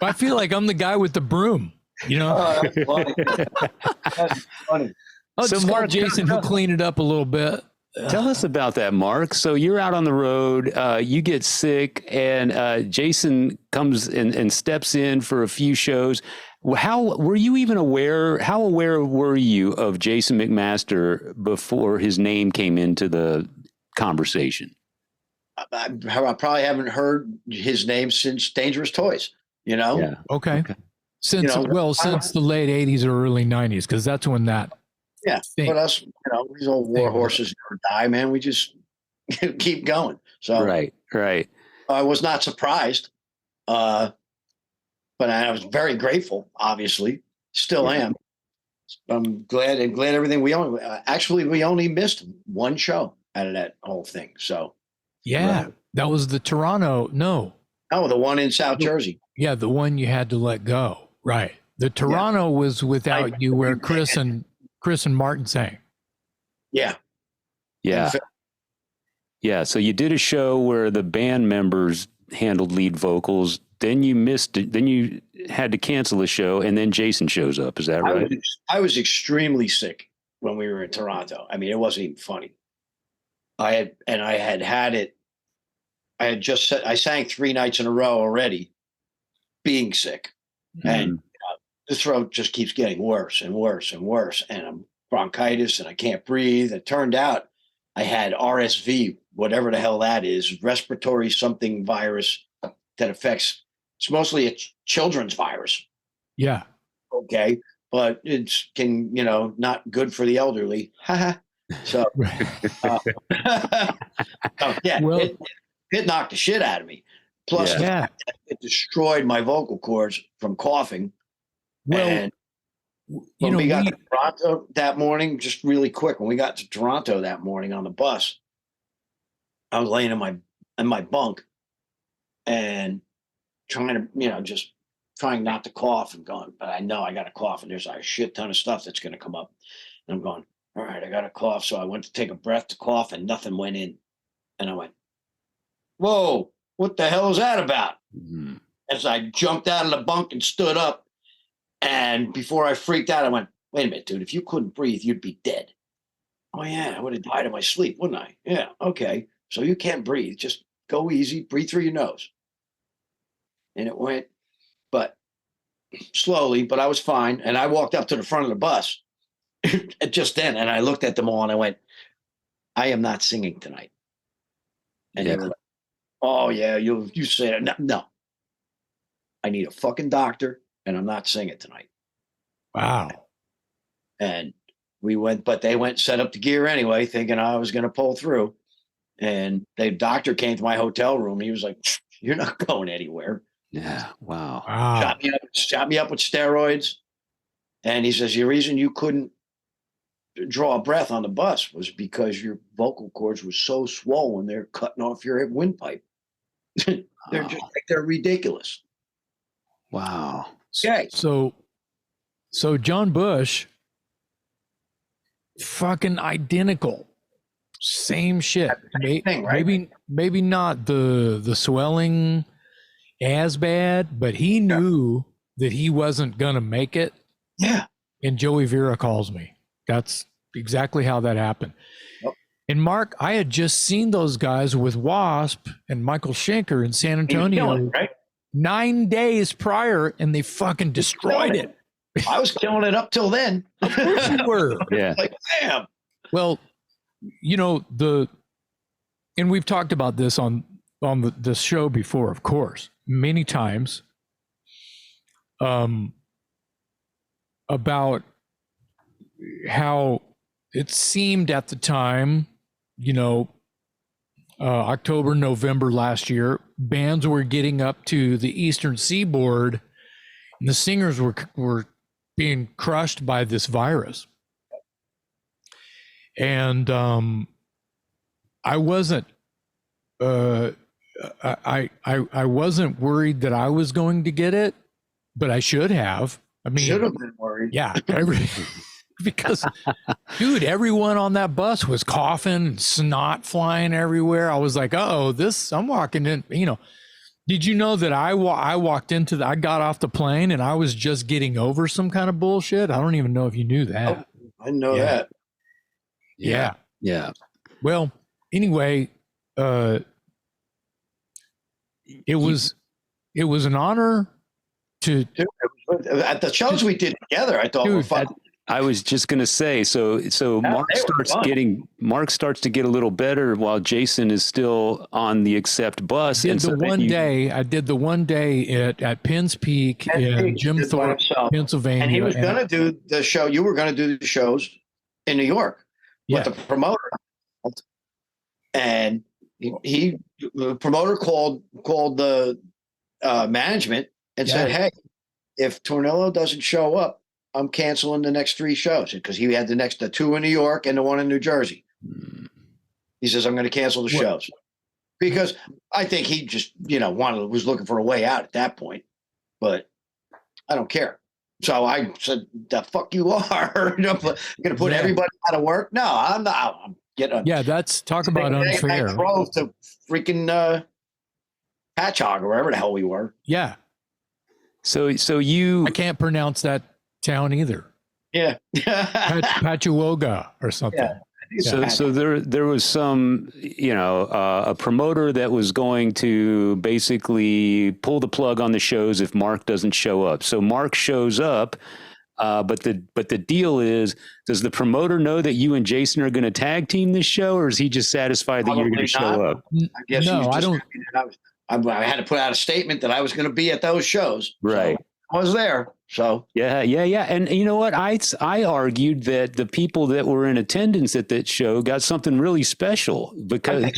I feel like I'm the guy with the broom, you know? That's funny. That's funny. Oh, So just call Mark, Jason, who'll clean it up a little bit. tell us about that, Mark. So you're out on the road, you get sick, and Jason comes and steps in for a few shows. How were you even aware? How aware were you of Jason McMaster before his name came into the conversation? I probably haven't heard his name since Dangerous Toys, you know? Yeah. Okay. Since, since the late 80s or early 90s, because that's when that. Yeah. But us, these old war horses never die, man. We just keep going. So Right. I was not surprised. But I was very grateful, obviously. Still am. I'm glad everything we only missed one show out of that whole thing. So yeah, that was the Toronto. No. Oh, the one in South Jersey. Yeah, the one you had to let go. Right. The Toronto was without you, where Chris and Martin sang. Yeah. Yeah. Yeah. So you did a show where the band members handled lead vocals. Then you missed it. Then you had to cancel the show, and then Jason shows up. Is that right? I was extremely sick when we were in Toronto. I mean, it wasn't even funny. I sang 3 nights in a row already, being sick, and the throat just keeps getting worse and worse and worse, and I'm bronchitis, and I can't breathe. It turned out I had RSV, whatever the hell that is, respiratory something virus that affects. It's mostly a children's virus. Yeah. Okay. But it's not good for the elderly. So, it knocked the shit out of me. Plus, it destroyed my vocal cords from coughing. Well, and when we got to Toronto that morning, just really quick, when we got to Toronto that morning on the bus, I was laying in my bunk and trying to, trying not to cough and going, but I know I got to cough and there's a shit ton of stuff that's going to come up. And I'm going, all right, I got to cough. So I went to take a breath to cough and nothing went in. And I went, whoa, what the hell is that about? Mm-hmm. As I jumped out of the bunk and stood up. And before I freaked out, I went, wait a minute, dude, if you couldn't breathe, you'd be dead. Oh, yeah, I would have died in my sleep, wouldn't I? Yeah, okay. So you can't breathe. Just go easy, breathe through your nose. And it went, but slowly, but I was fine. And I walked up to the front of the bus just then, and I looked at them all and I went, I am not singing tonight. And they were like, oh, yeah, you say it. No. I need a fucking doctor, and I'm not singing tonight. Wow. And we went, but they went, set up the gear anyway, thinking I was going to pull through. And the doctor came to my hotel room. And he was like, you're not going anywhere. Yeah. Wow. Shot me up with steroids. And he says, the reason you couldn't draw a breath on the bus was because your vocal cords were so swollen, they're cutting off your windpipe. They're ridiculous. Wow. Okay. So John Bush, fucking identical. Same shit. Thing, right? Maybe not the swelling as bad, but he knew that he wasn't gonna make it. Yeah. And Joey Vera calls me. That's exactly how that happened. Yep. And Mark, I had just seen those guys with Wasp and Michael Schenker in San Antonio 9 days prior, and they fucking destroyed it. I was killing it up till then. Of course you were. Yeah. Like, damn. Well, and we've talked about this on the show before, of course, many times, about how it seemed at the time, October, November last year, bands were getting up to the Eastern Seaboard, and the singers were being crushed by this virus. And I wasn't I wasn't worried that I was going to get it, but I should have. I mean, should have been worried. Yeah, because dude, everyone on that bus was coughing and snot flying everywhere. I was like, oh, I'm walking in, Did you know that I walked into I got off the plane and I was just getting over some kind of bullshit? I don't even know if you knew that. Oh, I didn't know that. Yeah. Yeah. Well, anyway, it was an honor to at the shows we did together. I thought were fun. I was just going to say, so Mark starts to get a little better while Jason is still on the Accept bus. I did the one day at Penns Peak in Jim Thorpe, Pennsylvania. And he was going to do the show. You were going to do the shows in New York with the promoter. And the promoter called the management and said, "Hey, if Tornillo doesn't show up, I'm canceling the next 3 shows," because he had the 2 in New York and the 1 in New Jersey. He says, "I'm going to cancel the shows," because I think he just, was looking for a way out at that point, but I don't care. So I said, "The fuck you are? You're going to put everybody out of work?" No, I'm not. I'm getting. That's talk about unfair. I drove to freaking Patchogue or wherever the hell we were. Yeah. So you, I can't pronounce that town either. Yeah. Pachuoga or something. Yeah. So there was some, a promoter that was going to basically pull the plug on the shows if Mark doesn't show up. So Mark shows up, but the deal is, does the promoter know that you and Jason are going to tag team this show, or is he just satisfied that you're going to show up? I guess no, I don't. I had to put out a statement that I was going to be at those shows. Right. So I was there. So yeah. And you know what? I argued that the people that were in attendance at that show got something really special, because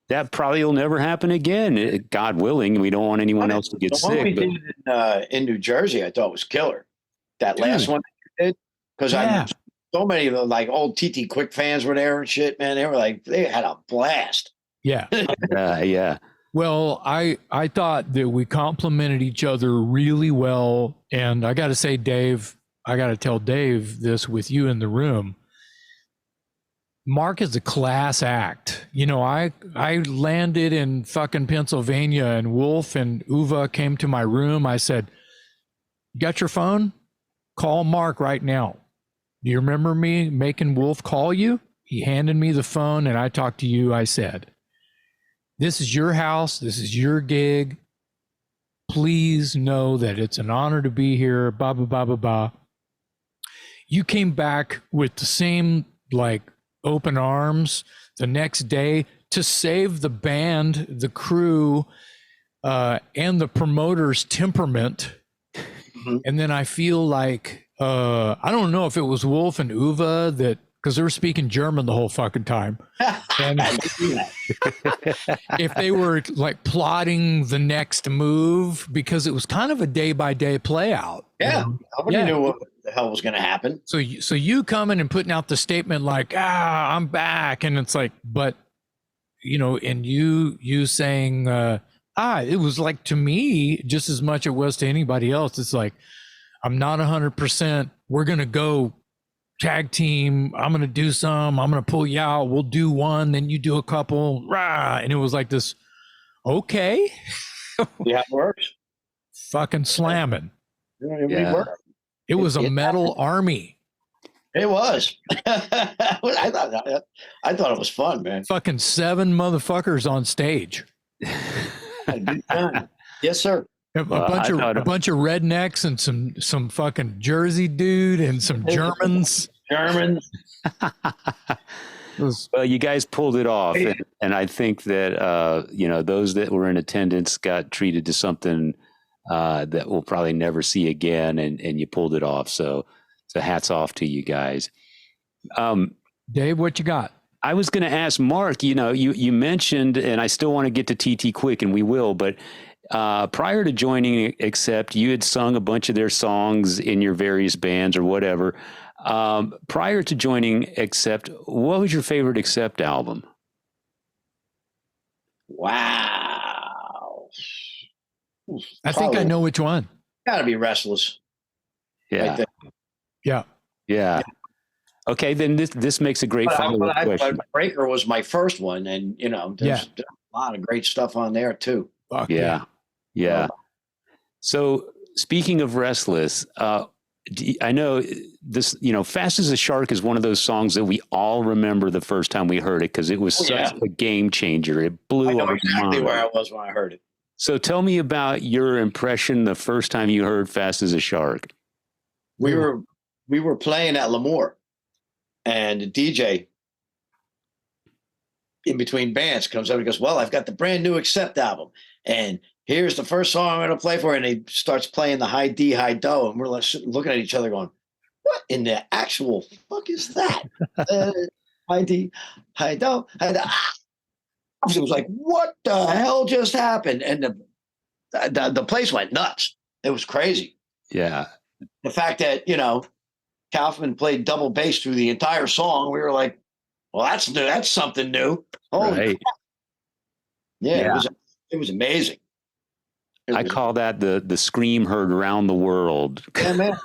that probably will never happen again. God willing, we don't want anyone else to get sick. The one we did in New Jersey, I thought was killer. That last one that you did, because so many of the old TT Quick fans were there and shit. Man, they had a blast. Yeah. Yeah. Well, I thought that we complimented each other really well. And I got to say, Dave, I got to tell Dave this with you in the room. Mark is a class act. I landed in fucking Pennsylvania and Wolf and Uva came to my room. I said, "You got your phone? Call Mark right now. Do you remember me making Wolf call you?" He handed me the phone and I talked to you. I said, "This is your house. This is your gig. Please know that it's an honor to be here." Blah, blah, blah, blah, blah. You came back with the same open arms the next day to save the band, the crew, and the promoter's temperament. Mm-hmm. And then I feel like, I don't know if it was Wolf and Uva because they were speaking German the whole fucking time. And if they were plotting the next move, because it was kind of a day by day play out. Yeah. Nobody knew what the hell was going to happen. So you coming and putting out the statement I'm back. And it's but, and you saying, it was to me, just as much it was to anybody else. It's I'm not 100%. We're going to go tag team. I'm going to do some, I'm going to pull you out. We'll do one, then you do a couple. Rah. And it was this, okay. Yeah, it works. Fucking slamming. Yeah. It was a metal army. It was. I thought it was fun, man. Fucking 7 motherfuckers on stage. Yes, sir. A bunch of rednecks and some fucking Jersey dude and some Germans. Well, you guys pulled it off, and I think that those that were in attendance got treated to something that we'll probably never see again, and you pulled it off. So hats off to you guys. Dave, what you got? I was going to ask Mark. You mentioned, and I still want to get to TT Quick, and we will, but. Prior to joining Accept, you had sung a bunch of their songs in your various bands or whatever. Prior to joining Accept, what was your favorite Accept album? Wow. I think I know which one. Gotta be Restless. Yeah. Yeah. Okay, then this makes a great follow-up question. Breaker was my first one, and there's a lot of great stuff on there too. Fuck yeah. Yeah. So speaking of Restless, I know this, Fast as a Shark is one of those songs that we all remember the first time we heard it because it was such a game changer. It blew our exactly mind. where I was when I heard it. So tell me about your impression the first time you heard Fast as a Shark. We were playing at Lemoore, and the DJ in between bands comes up and goes, "Well, I've got the brand new Accept album, and here's the first song I'm going to play for." And he starts playing the high D, high do, and we're like looking at each other, going, "What in the actual fuck is that?" High D, high do, high do. It was like, "What the hell just happened?" And the place went nuts. It was crazy. Yeah. The fact that Kaufman played double bass through the entire song, we were like, "Well, that's new. That's something new." Right. Yeah. It was amazing. I call that the scream heard around the world. Yeah, man.